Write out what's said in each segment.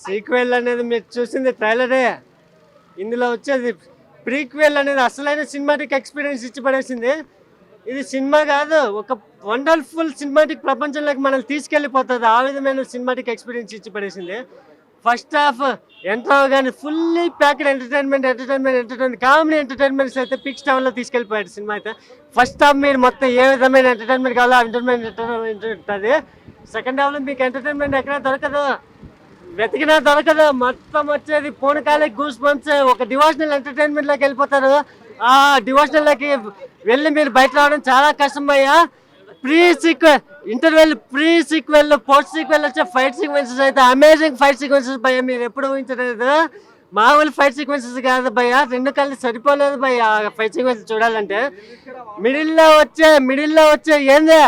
Sequel అనేది మీరు చూసింది ట్రైలరే. ఇందులో వచ్చేది ప్రీక్వెల్ అనేది అసలైన సినిమాటిక్ ఎక్స్పీరియన్స్ ఇచ్చి పడేసింది. ఇది సినిమా కాదు, ఒక వండర్ఫుల్ సినిమాటిక్ ప్రపంచంలోకి మనల్ని తీసుకెళ్ళిపోతుంది. ఆ విధమైన సినిమాటిక్ ఎక్స్పీరియన్స్ ఇచ్చి పడేసింది. ఫస్ట్ హాఫ్ ఎంటర్ అవగానే fully packed entertainment comedy entertainments అయితే పిక్ స్టామ్లో తీసుకెళ్ళిపోయాడు సినిమా అయితే. ఫస్ట్ హాఫ్ మీరు మొత్తం ఏ విధమైన ఎంటర్టైన్మెంట్ కావాలో ఎంటర్టైన్మెంట్ ఉంటుంది. సెకండ్ హాఫ్లో మీకు ఎంటర్టైన్మెంట్ ఎక్కడ దొరకదు, వెతికినా దొరకదు. మొత్తం వచ్చేది పూనకాలకి గూస్ బంప్స్, ఒక డివోషనల్ ఎంటర్టైన్మెంట్లోకి వెళ్ళిపోతారు. ఆ డివోషనల్లోకి వెళ్ళి మీరు బయట రావడం చాలా కష్టం భయ్యా. ప్రీ సీక్వెల్ పోస్ట్ సీక్వెల్ వచ్చే ఫైట్ సీక్వెన్సెస్ అయితే అమేజింగ్ ఫైట్ సీక్వెన్సెస్ భయ్యా. మీరు ఎప్పుడు ఊహించలేదు, మామూలు ఫైట్ సీక్వెన్సెస్ కాదు భయ్యా. రెండు కళ్ళు సరిపోలేదు భయ్యా ఫైట్ సీక్వెన్స్ చూడాలంటే. మిడిల్లో వచ్చే ఏందే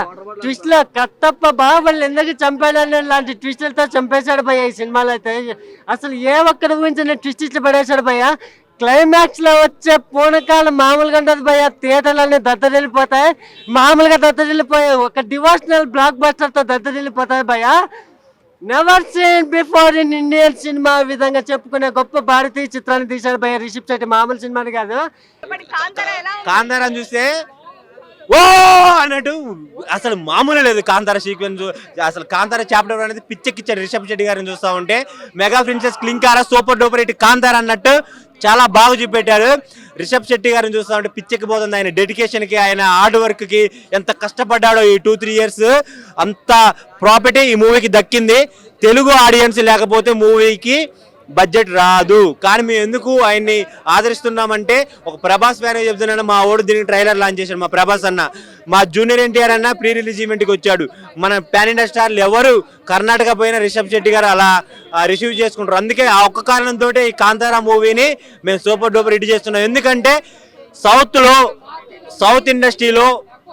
ట్విస్ట్లో కట్టప్ప బాహుబలి ఎందుకు చంపాడని లాంటి ట్విస్టులతో చంపేశాడు భయ్యా ఈ సినిమాలో అయితే. అసలు ఏ ఒక్కరు ఊహించిన ట్విస్ట్ ఇచ్చి పడేశాడు భయ్యా. క్లైమాక్స్ లో వచ్చే పూనకాలు మామూలుగా ఉండదు భయ్యా. థియేటర్లన్నీ దద్దరిల్లిపోతాయి, మామూలుగా దద్దరిల్లిపోయాయి. ఒక డివోషనల్ బ్లాక్ బస్టర్ తో దద్దరిల్లిపోతాయి భయ్యా. Never seen before in Indian cinema విధంగా చెప్పుకునే గొప్ప భారతీయ చిత్రాన్ని తీశాడు భయ్యా రిషబ్ శెట్టి. మామూలు సినిమాని కాదు. కాంతారాన్ని చూస్తే ఓ అన్నట్టు అసలు మామూలు లేదు కాంతార సీక్వెన్స్. అసలు కాంతార చాప్టర్ అనేది పిచ్చెక్కిచ్చాడు రిషబ్ శెట్టి గారిని చూస్తూ ఉంటే. Mega princess Klin Kaara super duper hit Kantara అన్నట్టు చాలా బాగా చూపెట్టారు. రిషబ్ శెట్టి గారిని చూస్తూ ఉంటే పిచ్చెక్కిపోతుంది. ఆయన డెడికేషన్కి, ఆయన హార్డ్ వర్క్కి ఎంత కష్టపడ్డాడో ఈ 2-3 years. అంత ప్రాఫిట్ ఈ మూవీకి దక్కింది. తెలుగు ఆడియన్స్ లేకపోతే మూవీకి బడ్జెట్ రాదు. కానీ మేము ఎందుకు ఆయన్ని ఆదరిస్తున్నామంటే ఒక ప్రభాస్ ఫ్యాన్ చెప్తున్నాను. మా ఓడు దీనికి ట్రైలర్ లాంచ్ చేశాడు మా ప్రభాస్ అన్న. మా జూనియర్ ఎన్టీఆర్ అన్న ప్రీ రిలీజ్ ఈవెంట్కి వచ్చాడు. మన పాన్ ఇండియా స్టార్లు ఎవరు కర్ణాటక పోయిన రిషబ్ శెట్టి గారు అలా రిసీవ్ చేసుకుంటారు. అందుకే ఆ ఒక్క కారణంతో ఈ కాంతారా మూవీని మేము సూపర్ డూపర్ హిట్ చేస్తున్నాం. ఎందుకంటే సౌత్ ఇండస్ట్రీలో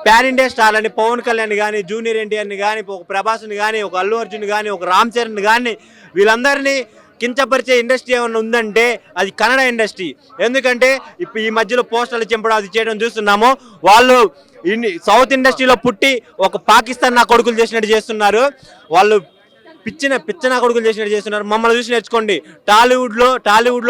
పాన్ ఇండియా స్టార్లని పవన్ కళ్యాణ్ కానీ, జూనియర్ ఎన్టీఆర్ని కానీ, ఒక ప్రభాస్ని కానీ, ఒక అల్లు అర్జున్ కానీ, ఒక రామ్ చరణ్ కానీ, వీళ్ళందరినీ కించపరిచే ఇండస్ట్రీ ఏమన్నా ఉందంటే అది కన్నడ ఇండస్ట్రీ. ఎందుకంటే ఇప్పుడు ఈ మధ్యలో పోస్టర్లు చింపడం అది చేయడం చూస్తున్నాము. వాళ్ళు సౌత్ ఇండస్ట్రీలో పుట్టి ఒక పాకిస్తాన్ నా కొడుకులు చేసినట్టు చేస్తున్నారు. వాళ్ళు పిచ్చిన కొడుకులు చేసినట్టు చేస్తున్నారు. మమ్మల్ని చూసి నేర్చుకోండి. టాలీవుడ్లో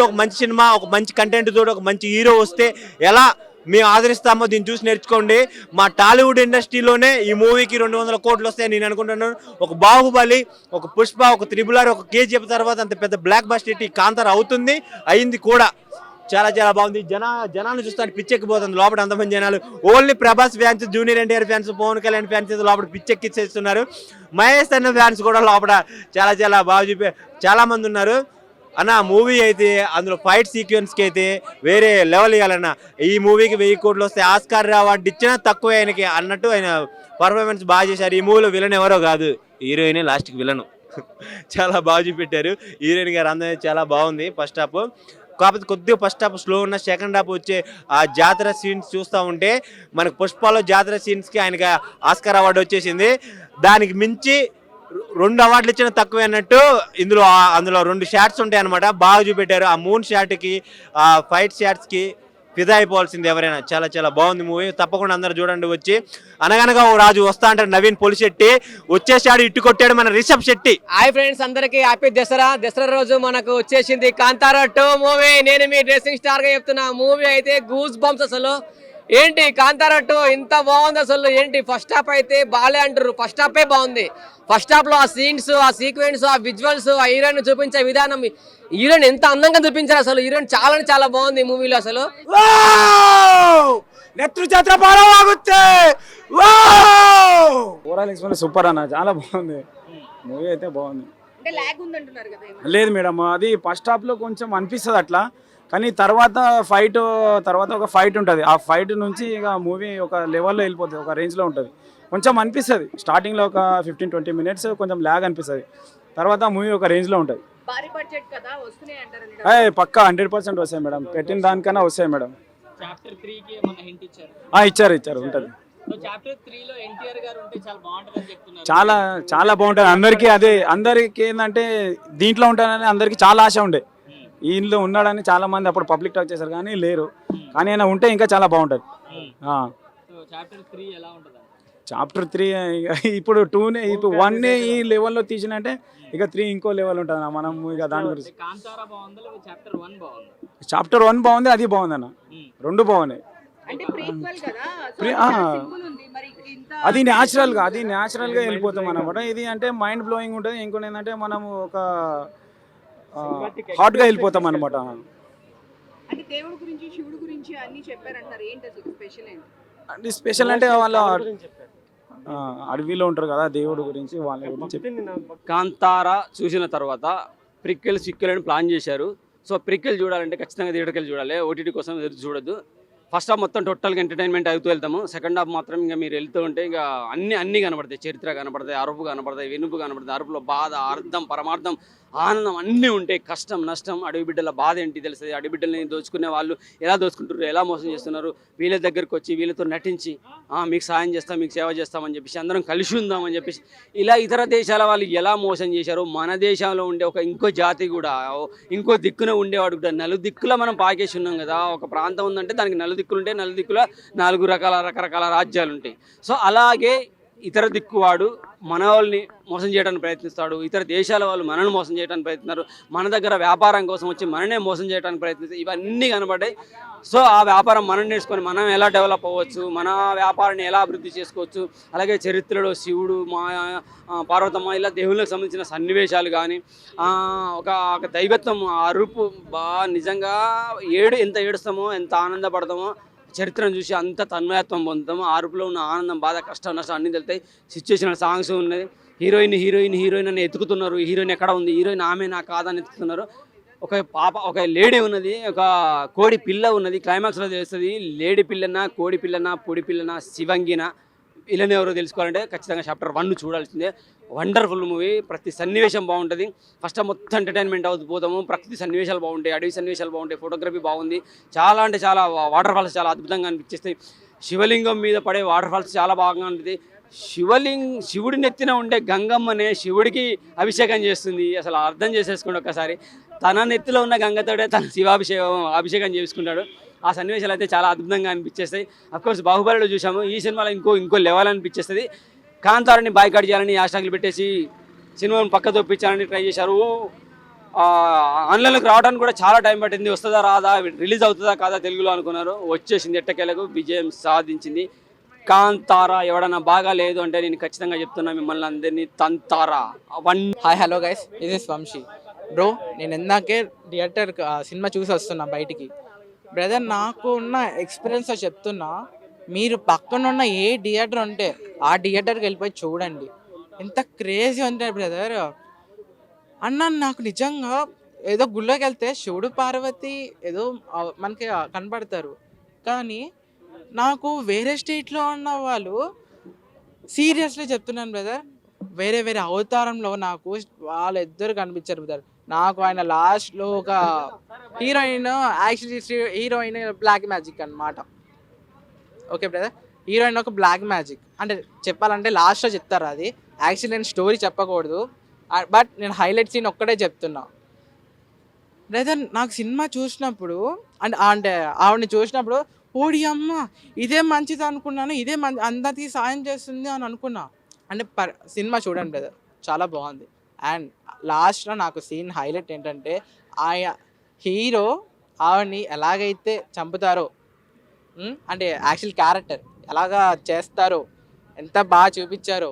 ఒక మంచి సినిమా, ఒక మంచి కంటెంట్ తోటి ఒక మంచి హీరో వస్తే ఎలా మేము ఆదరిస్తామో దీన్ని చూసి నేర్చుకోండి. మా టాలీవుడ్ ఇండస్ట్రీలోనే ఈ మూవీకి 200 కోట్లు వస్తాయని నేను అనుకుంటున్నాను. ఒక బాహుబలి, ఒక పుష్ప, ఒక త్రిబుల్-ఆర్, ఒక కేజీఎఫ్ తర్వాత అంత పెద్ద బ్లాక్ బస్టర్ హిట్ కాంతార అవుతుంది, అయింది కూడా. చాలా చాలా బాగుంది. జనాలు చూస్తాను పిచ్చెక్కిపోతుంది లోపల. అంతమంది జనాలు only Prabhas fans, junior NTR fans, Pawan Kalyan fans లోపల పిచ్చెక్కిచ్చేస్తున్నారు. మహేష్ అన్న ఫ్యాన్స్ కూడా లోపల చాలా చాలా బాగా చూపే చాలా మంది ఉన్నారు అన్న. మూవీ అయితే అందులో ఫైట్ సీక్వెన్స్కి అయితే వేరే లెవెల్ ఇవ్వాలన్న. ఈ మూవీకి 1000 కోట్లు వస్తే ఆస్కార్ అవార్డు ఇచ్చినా తక్కువ ఆయనకి అన్నట్టు ఆయన పర్ఫార్మెన్స్ బాగా చేశారు. ఈ మూవీలో విలన్ ఎవరో కాదు, హీరోయినే లాస్ట్కి విలను. చాలా బాగా చూపెట్టారు. హీరోయిన్ గారు అందరూ చాలా బాగుంది ఫస్ట్ హాఫ్. కాకపోతే కొద్దిగా ఫస్ట్ హాఫ్ స్లో ఉన్న, సెకండ్ హాఫ్ వచ్చే ఆ జాతర సీన్స్ చూస్తూ ఉంటే మనకు పుష్పలో జాతర సీన్స్కి ఆయనకి ఆస్కార్ అవార్డు వచ్చేసింది. దానికి మించి 2 అవార్డులు ఇచ్చిన తక్కువే అన్నట్టు. అందులో 2 షాట్స్ ఉంటాయి అనమాట. బాగా చూపెట్టారు. ఆ 3 షాట్కి, ఆ ఫైట్ షాట్స్కి ఫిదా అయిపోవాల్సింది ఎవరైనా. చాలా చాలా బాగుంది మూవీ. తప్పకుండా అందరూ చూడండి వచ్చి. అనగనగా ఓ రాజు వస్తా అంటారు నవీన్ పొలిశెట్టి, వచ్చేసాడు, ఇట్టు కొట్టాడు మన రిషబ్ శెట్టి. హాయ్ ఫ్రెండ్స్, అందరికి హ్యాపీ దసరా. దసరా రోజు మనకు వచ్చేసింది కాంతారా 2 మూవీ. నేను మీ డ్రెస్సింగ్ స్టార్ గా చెప్తున్నా. మూవీ అయితే గూస్ బంప్స్. అసలు ఏంటి కాంతారా 2 ఇంత బాగుంది అసలు. ఏంటి ఫస్ట్ హాఫ్ అయితే బాలే అంటారు. ఫస్ట్ హాఫే బాగుంది. ఫస్ట్ హాఫ్ లో ఆ సీన్స్, ఆ సీక్వెన్స్, ఆ విజువల్స్, ఆ హీరోయిన్ చూపించే విధానం, హీరోయిన్ ఎంత అందంగా చూపించారు అసలు. హీరోయిన్ చాలా చాలా బాగుంది ఈ మూవీలో అసలు. ఓవరాల్ ఎక్స్పీరియన్స్ సూపర్ అన్న, చాలా బాగుంది మూవీ అయితే బాగుంది. లేదు మేడం, అది ఫస్ట్ హాఫ్ లో కొంచెం అనిపిస్తుంది అట్లా, కానీ తర్వాత ఒక ఫైట్ ఉంటుంది. ఆ ఫైట్ నుంచి ఇక మూవీ ఒక లెవెల్లో వెళ్ళిపోతుంది, ఒక రేంజ్లో ఉంటుంది. కొంచెం అనిపిస్తుంది స్టార్టింగ్లో ఒక 15-20 minutes కొంచెం ల్యాగ్ అనిపిస్తుంది. తర్వాత మూవీ ఒక రేంజ్లో ఉంటుంది. పక్కా 100% వస్తాయి మేడం. పెట్టిన దానికన్నా వస్తాయి మేడం. ఇచ్చారు ఉంటుంది. చాలా చాలా బాగుంటుంది. అందరికీ ఏంటంటే దీంట్లో ఉంటానని అందరికీ చాలా ఆశ ఉండే. ఈయనలో ఉన్నాడని చాలా మంది అప్పుడు పబ్లిక్ టాక్ చేశారు, కానీ లేరు. కానీ ఆయన ఉంటే ఇంకా చాలా బాగుంటుంది. చాప్టర్ 3 ఇప్పుడు 2నే ఇప్పుడు 1 ఈ లెవెల్లో తీసినంటే ఇక 3 ఇంకో లెవెల్ ఉంటుంది మనం ఇక దాని గురించి. కాంతారా బాగుందా లేదా చాప్టర్ 1 బాగుందా? చాప్టర్ 1 బాగుంది, అది బాగుందన్న, రెండు బాగున్నాయి. అంటే ప్రీక్వెల్ కదా సో ప్రీ- అది ఆ. చాలా సింపుల్ ఉంది మరి ఇంత అది న్యాచురల్గా వెళ్ళిపోతాం అనమాట. ఇది అంటే మైండ్ బ్లోయింగ్ ఉంటుంది. ఇంకోటి ఏంటంటే మనం ఒక హాట్గా వెళ్ళిపోతాం అనమాట. అంటే దేవుడి గురించి శివుడి గురించి అన్ని చెప్పారంటారు, ఏంటి అసలు స్పెషల్ ఏంటి? అంటే స్పెషల్ అంటే వాళ్ళ గురించి చెప్పారు. అడవిలో ఉంటారు కదా, దేవుడి గురించి వాళ్ళ గురించి చెప్పి చెప్పింది నా భక్తి. కాంతారా చూసిన తర్వాత ప్రిక్వెల్ సిక్వెల్ అని ప్లాన్ చేశారు. సో ప్రిక్వెల్ చూడాలంటే ఖచ్చితంగా థియేటర్కి వెళ్ళి చూడాలి, ఓటీటీ కోసం ఎదురు చూడొద్దు. ఫస్ట్ హాఫ్ మొత్తం టోటల్గా ఎంటర్టైన్మెంట్ అవుతూ వెళ్తాము. సెకండ్ హాఫ్ మాత్రం ఇంకా మీరు వెళ్తూ ఉంటే ఇంకా అన్నీ కనబడతాయి. చరిత్ర కనబడతాయి, అరుపు కనబడతాయి, వెనుపు కనబడతాయి. అరుపులో బాధ, అర్థం, పరమార్థం, ఆనందం అన్నీ ఉంటాయి. కష్టం, నష్టం, అడవి బిడ్డల బాధ ఏంటి తెలుస్తుంది. అడవి బిడ్డల్ని దోచుకునే వాళ్ళు ఎలా దోచుకుంటారు, ఎలా మోసం చేస్తున్నారు, వీళ్ళ దగ్గరికి వచ్చి వీళ్ళతో నటించి మీకు సాయం చేస్తాం, మీకు సేవ చేస్తామని చెప్పేసి అందరం కలిసి ఉందామని చెప్పేసి ఇలా ఇతర దేశాల వాళ్ళు ఎలా మోసం చేశారో మన దేశంలో ఉండే ఒక ఇంకో జాతి కూడా, ఇంకో దిక్కున ఉండేవాడు కూడా, నలుదిక్కుల మనం పాకేసి ఉన్నాం కదా. ఒక ప్రాంతం ఉందంటే దానికి నలుదిక్కులు ఉంటాయి, నలుదిక్కుల రకరకాల రాజ్యాలు ఉంటాయి. సో అలాగే ఇతర దిక్కువాడు మన వాళ్ళని మోసం చేయడానికి ప్రయత్నిస్తాడు, ఇతర దేశాల వాళ్ళు మనల్ని మోసం చేయడానికి ప్రయత్నిస్తారు, మన దగ్గర వ్యాపారం కోసం వచ్చి మననే మోసం చేయడానికి ప్రయత్నిస్తారు. ఇవన్నీ కనబడ్డాయి. సో ఆ వ్యాపారం మనం నేర్చుకొని మనం ఎలా డెవలప్ అవ్వచ్చు, మన వ్యాపారాన్ని ఎలా అభివృద్ధి చేసుకోవచ్చు, అలాగే చరిత్రలో శివుడు, పార్వతమ్మ ఇలా దేవుళ్ళకి సంబంధించిన సన్నివేశాలు కానీ ఒక దైవత్వం అరుపు నిజంగా ఎంత ఏడుస్తామో, ఎంత ఆనందపడతామో చరిత్రను చూసి అంత తన్మయత్వం పొందుతాము. అరుపులో ఉన్న ఆనందం, బాధ, కష్టం, నష్టం అన్నీ తెలుస్తాయి. సిచ్యువేషనల్ సాంగ్స్ ఉన్నది. హీరోయిన్ అని ఎత్తుకుతున్నారు. హీరోయిన్ ఎక్కడ ఉంది, హీరోయిన్ ఆమె నా కాదని ఎత్తుకుతున్నారు. ఒక లేడీ ఉన్నది, ఒక కోడి పిల్ల ఉన్నది. క్లైమాక్స్లో తెలుస్తుంది లేడీ పిల్లనా, కోడి పిల్లనా, పొడి పిల్లనా, శివంగినా, వీళ్ళని ఎవరో తెలుసుకోవాలంటే ఖచ్చితంగా చాప్టర్ 1 చూడాల్సిందే. Wonderful movie. ప్రతి సన్నివేశం బాగుంటుంది. ఫస్ట్ మొత్తం ఎంటర్టైన్మెంట్ అవుతుపోతాము. ప్రతి సన్నివేశాలు బాగుంటాయి, అడవి సన్నివేశాలు బాగుంటాయి, ఫోటోగ్రఫీ బాగుంది. చాలా అంటే చాలా వాటర్ ఫాల్స్ చాలా అద్భుతంగా అనిపించేస్తాయి. శివలింగం మీద పడే వాటర్ ఫాల్స్ చాలా బాగా ఉంటుంది. శివుడి నెత్తిన ఉండే గంగమ్మనే శివుడికి అభిషేకం చేస్తుంది. అసలు అర్థం చేసేసుకోండి ఒక్కసారి. తన నెత్తిలో ఉన్న గంగతోడే తన అభిషేకం చేసుకుంటాడు. ఆ సన్నివేశాలు అయితే చాలా అద్భుతంగా అనిపించేస్తాయి. అఫ్కోర్స్ బాహుబలిలో చూసాము, ఈ సినిమాలో ఇంకో లెవెల్ అనిపించేస్తుంది. కాంతారాన్ని బాయ్కాట్ చేయాలని హ్యాష్ట్యాగ్లు పెట్టేసి సినిమాను పక్క తొప్పించాలని ట్రై చేశారు. ఆన్లైన్లోకి రావడానికి కూడా చాలా టైం పట్టింది. వస్తుందా రాదా, రిలీజ్ అవుతుందా కాదా తెలుగులో అనుకున్నారు. వచ్చేసింది, ఎట్టకేలకు విజయం సాధించింది. కాంతారా ఎవడన్నా బాగా లేదు అంటే నేను ఖచ్చితంగా చెప్తున్నా మిమ్మల్ని అందరినీ తంతారా. హాయ్ హలో గైస్, ఇది ఇస్ వంశీ బ్రో. నేను ఇందాకే థియేటర్ సినిమా చూసి వస్తున్నా బయటికి. బ్రదర్, నాకు ఉన్న ఎక్స్పీరియన్స్ చెప్తున్నా, మీరు పక్కన ఉన్న ఏ థియేటర్ ఉంటే ఆ థియేటర్కి వెళ్ళిపోయి చూడండి. ఎంత క్రేజీ ఉంటుంది బ్రదర్ అన్న. నాకు నిజంగా ఏదో గుళ్ళోకి వెళ్తే శివుడు పార్వతి ఏదో మనకి కనపడతారు, కానీ నాకు వేరే స్టేట్లో ఉన్న వాళ్ళు సీరియస్లీ చెప్తున్నాను బ్రదర్, వేరే అవతారంలో నాకు వాళ్ళిద్దరు కనిపించారు బ్రదర్. నాకు ఆయన లాస్ట్లో ఒక heroine, actually heroine black magic అన్నమాట. ఓకే బ్రదర్, హీరోయిన్ ఒక బ్లాక్ మ్యాజిక్ అంటే చెప్పాలంటే లాస్ట్లో చెప్తారు. అది యాక్చువల్లీ నేను స్టోరీ చెప్పకూడదు, బట్ నేను హైలైట్ సీన్ ఒక్కటే చెప్తున్నా బ్రదర్. నాకు సినిమా చూసినప్పుడు అంటే ఆవిడని చూసినప్పుడు ఓడి అమ్మ ఇదే మంచిది అనుకున్నాను, ఇదే అందరికీ సాయం చేస్తుంది అని అనుకున్నా. అంటే సినిమా చూడండి బ్రదర్, చాలా బాగుంది. అండ్ లాస్ట్లో నాకు సీన్ హైలైట్ ఏంటంటే హీరో ఆవిడని ఎలాగైతే చంపుతారో, అంటే యాక్చువల్ క్యారెక్టర్ ఎలాగా చేస్తారో ఎంత బాగా చూపించారో.